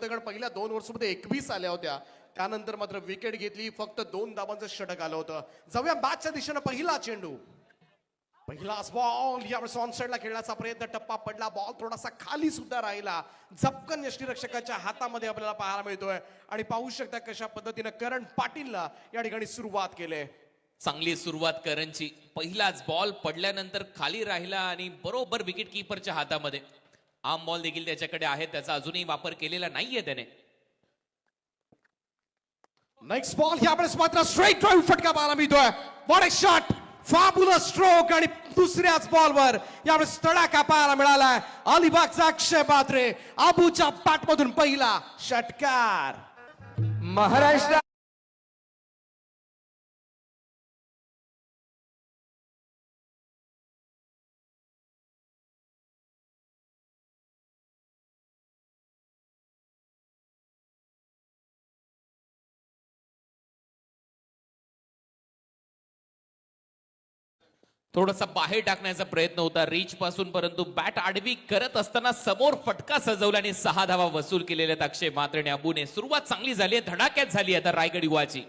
होतं, कारण पहिल्या 2 ओव्हर्समध्ये 21 आल्या होत्या. त्यानंतर मात्र विकेट घेतली, फक्त 2 धावांचं षटक आलं होतं. जाऊया बॅटच्या दिशेनं पहिला चेंडू. पहिलाच बॉल, यावेळेस ऑन साइडला खेळण्याचा प्रयत्न, टप्पा पडला, बॉल थोडासा खाली सुद्धा राहिला. झपकन यष्टीरक्षकाच्या हातामध्ये आपल्याला पाहायला मिळतोय आणि पाहू शकता कशा पद्धतीनं करण पाटीलला या ठिकाणी सुरुवात केली. चांगली सुरुवात करणची. पहिलाच बॉल पडल्यानंतर खाली राहिला आणि बरोबर विकेट कीपरच्या हातामध्ये. आम बॉल देखील त्याच्याकडे आहे, त्याचा अजूनही वापर केलेला नाहीये त्याने. नेक्स्ट बॉल, यावेळेस मात्र स्ट्राईक ड्राईव्ह फटका पाहायला मिळतोय. What a shot, fabulous stroke आणि दुसऱ्याच बॉलवर यावेळेस तडाखा पाहायला मिळालाय. अलिबागचा अक्षय बात्रे, आबूच्या बॅटमधून पहिला षटकार. महाराष्ट्र थोडासा बाहेर टाकण्याचा प्रयत्न होता रीच पासून, परंतु बॅट आडवी करत असताना समोर फटका सजवला आणि 6 धावा वसूल केलेल्या अक्षय मात्रे अबूने. सुरुवात चांगली झाली, धडाक्यात झाली आता रायगड युवाची.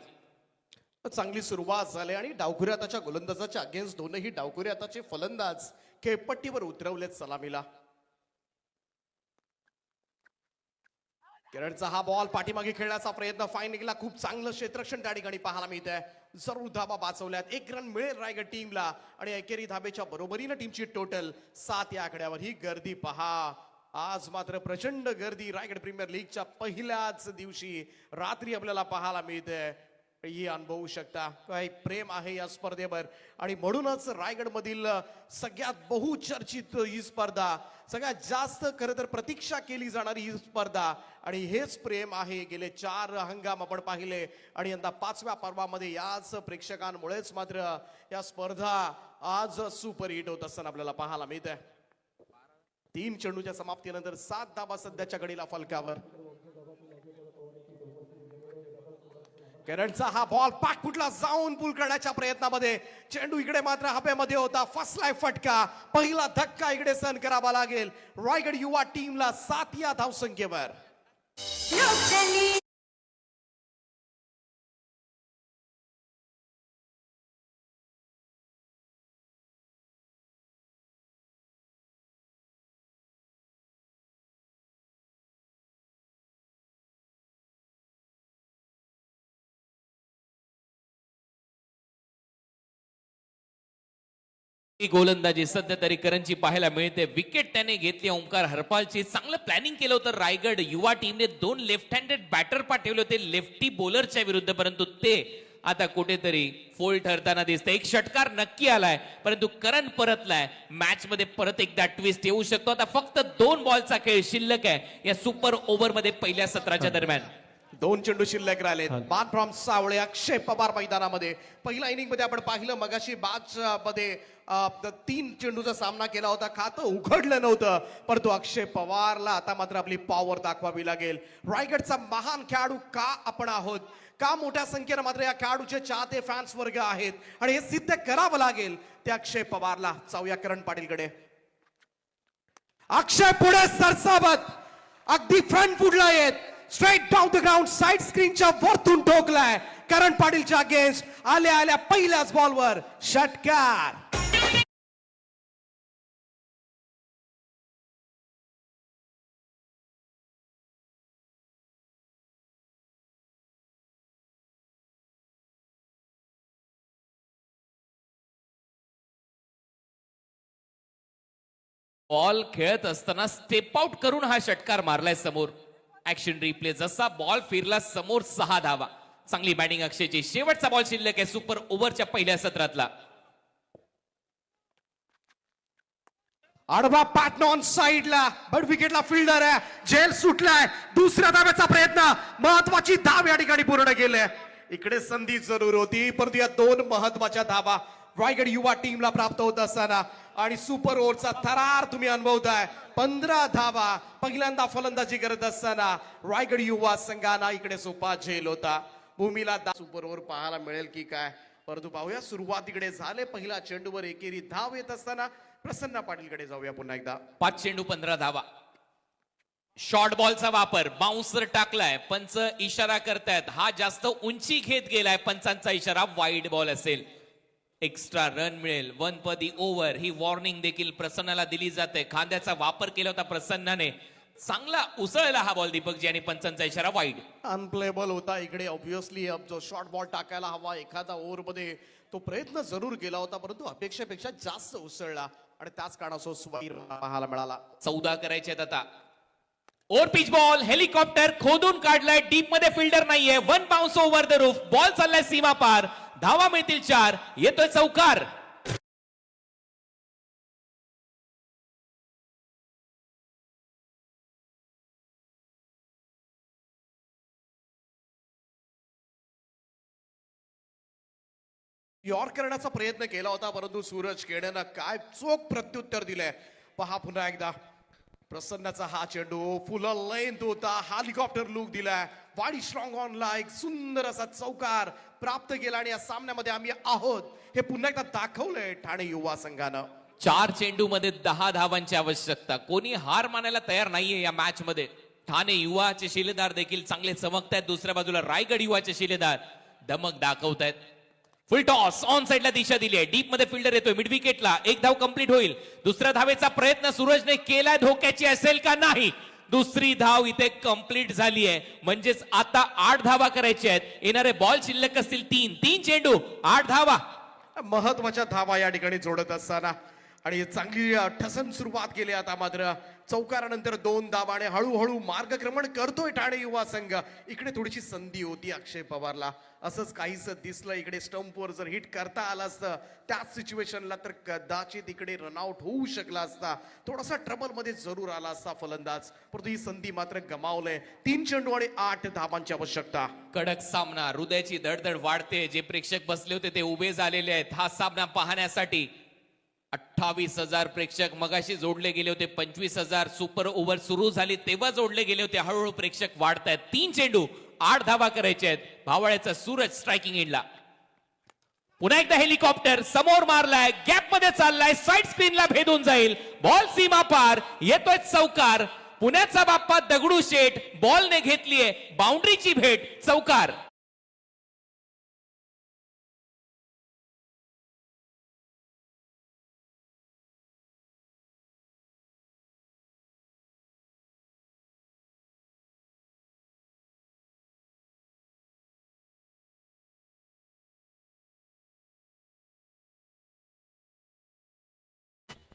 चांगली सुरुवात झाली आणि डावखुरी हाताच्या गोलंदाजाच्या अगेन्स्ट दोनही डावखुरी हाताचे फलंदाज खेळपट्टीवर उतरवलेत सलामीला. किरणचा हा बॉल पाठीमागे खेळण्याचा प्रयत्न, फाईन निघाला. खूप चांगलं क्षेत्ररक्षण त्या ठिकाणी पाहायला मिळत आहे. जरूर धाबा वाचवल्यात, 1 रन मिळेल रायगड टीमला आणि एकेरी धाबेच्या बरोबरीनं टीमची टोटल 7 या आकड्यावर. ही गर्दी पहा, आज मात्र प्रचंड गर्दी रायगड प्रीमियर लीगच्या पहिल्याच दिवशी रात्री आपल्याला पाहायला मिळते. ही अनुभवू शकता काही प्रेम आहे या स्पर्धेवर आणि म्हणूनच रायगड मधील सगळ्यात बहुचर्चित ही स्पर्धा, सगळ्यात जास्त खरं तर प्रतीक्षा केली जाणारी ही स्पर्धा आणि हेच प्रेम आहे. गेले 4 हंगाम आपण पाहिले आणि यंदा 5व्या पर्वामध्ये याच प्रेक्षकांमुळेच मात्र या स्पर्धा आज सुपर हिट होत असताना आपल्याला पाहायला मिळत आहे. 3 चेंडूच्या समाप्तीनंतर 7 धावा सध्याच्या घडीला फलकावर. केरणचा हा बॉल पाक फुटला जाऊन पूल करण्याच्या प्रयत्नामध्ये, चेंडू इकडे मात्र हवेमध्ये होता, फसलाय फटका. पहिला धक्का इकडे सहन करावा लागेल रायगड युवा टीमला 7 या धावसंख्येवर. ही गोलंदाजी सध्या तरी करणची पाहायला मिळते. विकेट त्याने घेतली ओंकार हरपालची. चांगलं प्लॅनिंग केलं होतं रायगड युवा टीमने. 2 लेफ्ट हँडेड बॅटर पाठवले होते लेफ्टी बॉलरच्या विरुद्ध, परंतु ते आता कुठेतरी फोल ठरताना दिसतं. एक षटकार नक्की आलाय, परंतु करण परतलाय. मॅच मध्ये परत एकदा ट्विस्ट येऊ शकतो. आता फक्त 2 बॉलचा खेळ शिल्लक आहे या सुपर ओव्हर मध्ये पहिल्या सत्राच्या दरम्यान. 2 चेंडू शिल्लक राहिलेत. बाद फ्रॉम सावळे, अक्षय पवार मैदानामध्ये. पहिल्या इनिंग मध्ये आपण पाहिलं मगाशी बाज मध्ये 3 चेंडूचा सामना केला होता, खातं उघडलं नव्हतं, परंतु अक्षय पवारला आता मात्र आपली पॉवर दाखवावी लागेल. रायगडचा महान खेळाडू का आपण आहोत, का मोठ्या संख्येनं मात्र या खेळाडूचे चाहते फॅन्स वर्ग आहेत आणि हे सिद्ध करावं लागेल त्या अक्षय पवारला. जाऊया करण पाटीलकडे. अक्षय पुढे सरसावत अगदी फ्रंट फुटला येत, straight down the ground, side स्क्रीनच्या वरतून ठोकलाय. करण पाटीलच्या अगेन्स्ट आल्या आल्या पहिल्याच बॉलवर षटकार. बॉल खेळत असताना स्टेप आउट करून हा षटकार मारलाय समोर. ऍक्शन रिप्ले, जसा बॉल फिरला समोर 6 धावा. चांगली बॅटिंग अक्षयची. शेवटचा बॉल शिल्लक आहे सुपर ओव्हरच्या पहिल्या सत्रातला. आडवा पॅटर्न ऑन साइडला, बट विकेटला फिल्डर आहे, झेल सुटलाय. दुसऱ्या धाव्याचा प्रयत्न, महत्वाची धाव या ठिकाणी पूर्ण केले. इकडे संधी जरूर होती, परंतु या 2 महत्वाच्या धावा रायगड युवा टीमला प्राप्त होत असताना आणि सुपर ओव्हरचा थरार तुम्ही अनुभवताय. 15 धावा पहिल्यांदा फलंदाजी करत असताना रायगड युवा संघाला इकडे सोपा झेल होता. भूमीला सुपर ओव्हर पाहायला मिळेल की काय, परंतु पाहूया. सुरुवात इकडे झाले, पहिला चेंडूवर एकेरी धाव येत असताना प्रसन्न पाटीलकडे जाऊया पुन्हा एकदा. 5 चेंडू 15 धावा. शॉर्ट बॉलचा वापर, बाउन्सर टाकलाय, पंच इशारा करतायत, हा जास्त उंची घेत गेलाय, पंचांचा इशारा वाईड बॉल असेल. एक्स्ट्रा रन मिळेल, वन पर दी ओव्हर ही वॉर्निंग देखील प्रसन्नाला दिली जाते. खांद्याचा वापर केला होता प्रसन्नाने, चांगला उसळला हा बॉल दीपकजी आणि पंचांचा इशारा वाईड. अनप्लेबल होता इकडे. ऑब्व्हियसली जो शॉर्ट बॉल टाकायला हवा एखादा ओव्हर मध्ये तो प्रयत्न जरूर केला होता, परंतु अपेक्षेपेक्षा जास्त उसळला आणि त्याच कारणासह स्वाईर पाहायला मिळाला. 14 करायचे आहेत आता. ओव्हर पिच बॉल, हेलिकॉप्टर खोदून काढलाय, डीप मध्ये फिल्डर नाहीये, one bounce over the roof, ball चाललाय सीमा पार, धावा मिळतील 4, येतोय चौकार. यॉर्क करण्याचा प्रयत्न केला होता, परंतु सूरज केडेनं काय चोख प्रत्युत्तर दिलंय पहा पुन्हा एकदा. प्रसन्नाचा हा चेंडू फुल लेंथ होता, हेलिकॉप्टर लुक दिलाय, बॉडी स्ट्रॉंग ऑनला एक सुंदर असा चौकार प्राप्त केला आणि या सामन्यामध्ये आम्ही आहोत हे पुन्हा एकदा दाखवलंय ठाणे युवा संघानं. 4 चेंडू मध्ये 10 धावांची आवश्यकता, कोणी हार मानायला तयार नाहीये या मॅच मध्ये. ठाणे युवाचे शिलेदार देखील चांगले चमकतायत, दुसऱ्या बाजूला रायगड युवाचे शिलेदार धमक दाखवतायत. फुल टॉस ऑन साइडला दिशा दिली आहे, डीप मध्ये फिल्डर येतोय, मिड विकेटला एक धाव कंप्लीट होईल. दुसऱ्या धावेचा प्रयत्न सूरजने केलाय, धोक्याची असेल का नाही. दुसरी धाव इथे कंप्लीट झाली आहे, म्हणजेच आता 8 धावा करायच्या आहेत. येणारे बॉल शिल्लक असतील 3 चेंडू 8 धावा. महत्वाच्या धावा या ठिकाणी जोडत असताना आणि चांगली ठसन सुरुवात केली. आता मात्र चौकारानंतर 2 धावा आणि हळूहळू मार्गक्रमण करतोय ठाणे युवा संघ. इकडे थोडीशी संधी होती अक्षय पवारला, असंच काहीच दिसलं. इकडे स्टंपवर जर हिट करता आलं असतं त्याच सिच्युएशनला तर कदाचित इकडे रनआउट होऊ शकला असता, थोडासा ट्रबल मध्ये जरूर आला असता फलंदाज, परंतु ही संधी मात्र गमावलंय. 3 चेंडू आणि 8 धावांची आवश्यकता. कडक सामना, हृदयाची धडधड वाढते. जे प्रेक्षक बसले होते ते उभे झालेले आहेत हा सामना पाहण्यासाठी. 28,000 प्रेक्षक मगाशी जोडले गेले होते, 25,000 सुपर ओव्हर सुरू झाली तेव्हा जोडले गेले होते. हळूहळू प्रेक्षक वाढत आहेत. 3 चेंडू 8 धावा करायचे आहेत. भावाळ्याचा सूरज स्ट्रायकिंग एंडला. पुन्हा एकदा हेलिकॉप्टर समोर मारलाय, गॅप मध्ये चाललाय, साइड स्पिनला भेदून जाईल, बॉल सीमा पार, येतोय चौकार. पुण्याचा बाप्पा दगडू शेठ बॉलने घेतलीये बाउंड्रीची भेट, चौकार.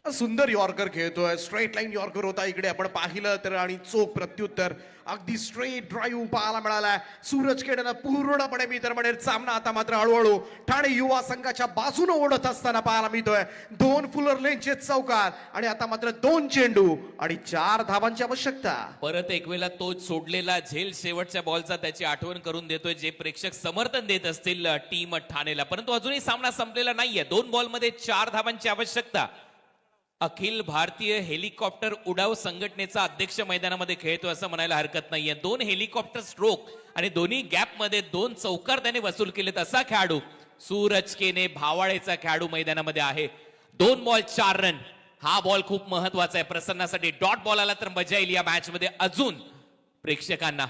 सुंदर यॉर्कर खेळतोय, स्ट्रेट लाईन यॉर्कर होता इकडे आपण पाहिलं तर, आणि चोख प्रत्युत्तर अगदी स्ट्रेट ड्राईव्ह पाहायला मिळालाय. सूरज केडेनं पूर्णपणे मी तर म्हणेल सामना आता मात्र हळूहळू ठाणे युवा संघाच्या बाजूने ओढत असताना पाहायला मिळतोय. 2 फुलर लेनचे चौकार आणि आता मात्र 2 चेंडू आणि 4 धावांची आवश्यकता. परत एक वेळा तो सोडलेला झेल शेवटच्या बॉलचा त्याची आठवण करून देतोय, जे प्रेक्षक समर्थन देत असतील टीम ठाणेला. परंतु अजूनही सामना संपलेला नाहीये. 2 बॉलमध्ये 4 धावांची आवश्यकता. अखिल भारतीय हेलिकॉप्टर उडाव संघटनेचा अध्यक्ष मैदानामध्ये खेळतो असं म्हणायला हरकत नाहीये. 2 हेलिकॉप्टर स्ट्रोक आणि दोन्ही गॅप मध्ये 2 चौकार त्याने वसूल केलेत असा खेळाडू सूरज केने, भावाळेचा खेळाडू मैदानामध्ये आहे. 2 बॉल 4 रन, हा बॉल खूप महत्वाचा आहे प्रसन्नासाठी. डॉट बॉल आला तर मजा येईल या मॅच मध्ये. अजून प्रेक्षकांना,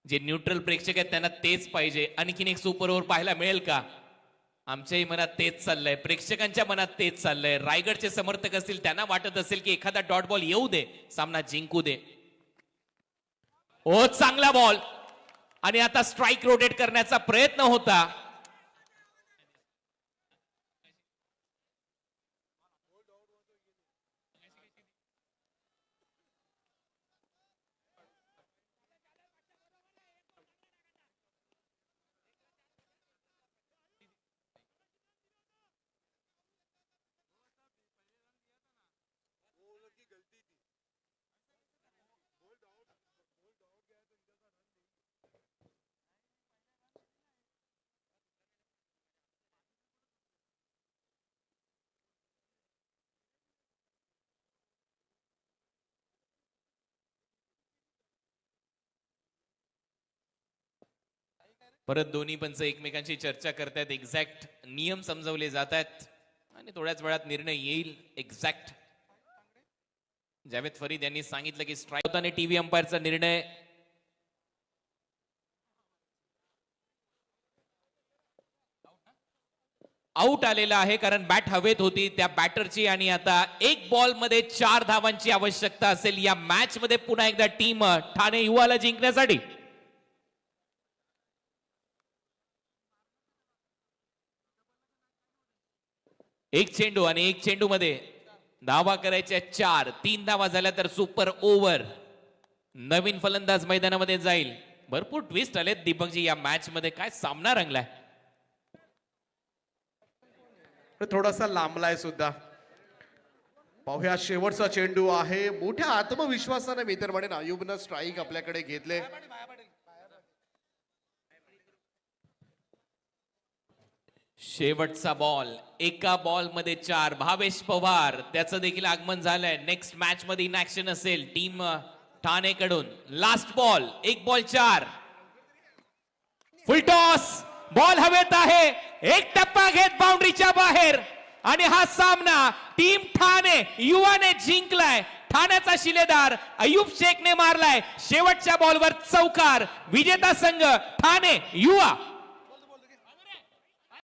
जे न्यूट्रल प्रेक्षक आहेत त्यांना तेच पाहिजे. आणखीन एक सुपर ओव्हर पाहायला मिळेल का? आमच्याही मनात तेच चाललंय, प्रेक्षकांच्या मनात तेच चाललंय. रायगडचे समर्थक असतील त्यांना वाटत असेल की एखादा डॉट बॉल येऊ दे, सामना जिंकू दे. ओ चांगला बॉल, आणि आता स्ट्राइक रोटेट करण्याचा प्रयत्न होता. परत दोन्ही पंच एकमेकांशी चर्चा करतायत, एक्झॅक्ट नियम समजवले जात आहेत आणि थोड्याच वेळात निर्णय येईल. एक्झॅक्ट जावेद फरीद यांनी सांगितलं की स्ट्राईक होताना टीव्ही अंपायरचा निर्णय आउट आलेला आहे, कारण बॅट हवेत होती त्या बॅटरची. आणि आता एक बॉल मध्ये 4 धावांची आवश्यकता असेल या मॅच मध्ये पुन्हा एकदा टीम ठाणे युवाला जिंकण्यासाठी. एक चेंडू आणि एक चेंडू मध्ये धावा करायच्या 4. 3 धावा झाल्या तर सुपर ओव्हर. नवीन फलंदाज मैदानामध्ये जाईल. भरपूर ट्विस्ट आलेत दीपकजी या मॅच मध्ये. काय सामना रंगलाय. थोडासा लांबलाय सुद्धा. पाहूया शेवटचा चेंडू आहे. मोठ्या आत्मविश्वासाने मी तर म्हणेन अयुबनं स्ट्राईक आपल्याकडे घेतले. शेवटचा बॉल. एका बॉल मध्ये 4. भावेश पवार त्याचं देखील आगमन झालंय. नेक्स्ट मॅच मध्ये इन ऍक्शन असेल टीम ठाणेकडून. Last ball. 1 ball 4. Full toss. Ball हवेत आहे. एक टप्पा घेत बाउंड्रीच्या बाहेर. आणि हा सामना टीम ठाणे युवाने जिंकलाय. ठाण्याचा शिलेदार अयुब शेखने मारलाय शेवटच्या बॉलवर चौकार. विजेता संघ ठाणे युवा.